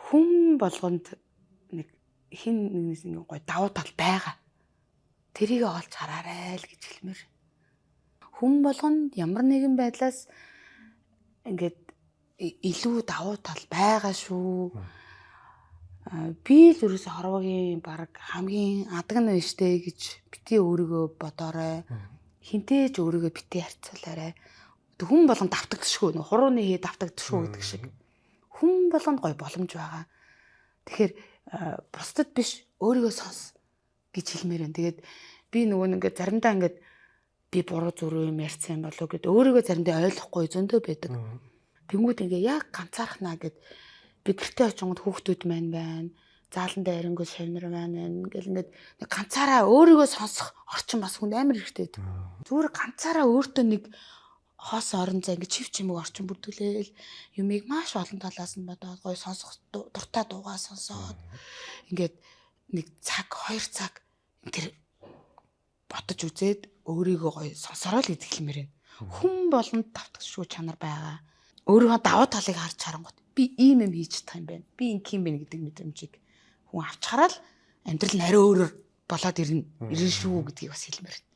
хүн болгонд нэг хин нэгнээс ингээ гой давуу тал байгаа. Тэрийг олж хараарай л гэж хэлмээр. Хүн болгонд ямар нэгэн байдлаас ингээд илүү давуу тал байгаа шүү. Би л ерөөсө хорвогийн баг хамгийн адаг нь штэ гэж бити өөрийгөө бодоорой. Хинтээж өөрийгөө бити харьцуулаарай. Хүн болгонд давтагдчихгүй нөх хурууны хий давтагдчихгүй гэдэг шиг. Хүн болгонд гой боломж байгаа. Тэгэхээр бусдад биш өөрийгөө сонс гэж хэлмээр байна. Тэгээд би нөгөө ингээд заримдаа ингээд би буруу зүрх юм ярьсан юм болов уу гэд өөрийгөө заримдаа ойлгохгүй зөндөө байдаг. Тэнгүүд ингээ яг ганцаархнаа гэд би гэртээ очингод хүүхдүүд маань байна. Заалан дээр ирэнгүү шавнар байна. Ингээл ингээд ганцаараа өөрийгөө сонсох орчин бас хүнд амар хэрэгтэй байдаг. Зүгээр ганцаараа өөртөө нэг хоос орон зай ингээд чив чимэг орчин бүрдүүлээл юмыг маш олон талаас нь бодоод гоё сонсох дуртай дуугаа сонсоод ингээд нэг цаг 2 цаг тэр бодож үзээд өөрийгөө гоё сонсороо л гэж хэлмээр байна. Хүн болгонд давтагшгүй чанар байгаа. Өөрийнхөө даваа талыг харж харангуут би ийм юм хийж чадах юм байна. Би ингээм байна гэдэг мэдрэмжийг хүн авч хараад амьдрал нь арай өөрөөр болоод ирнэ шүү гэдгийг бас хэлмээр байна.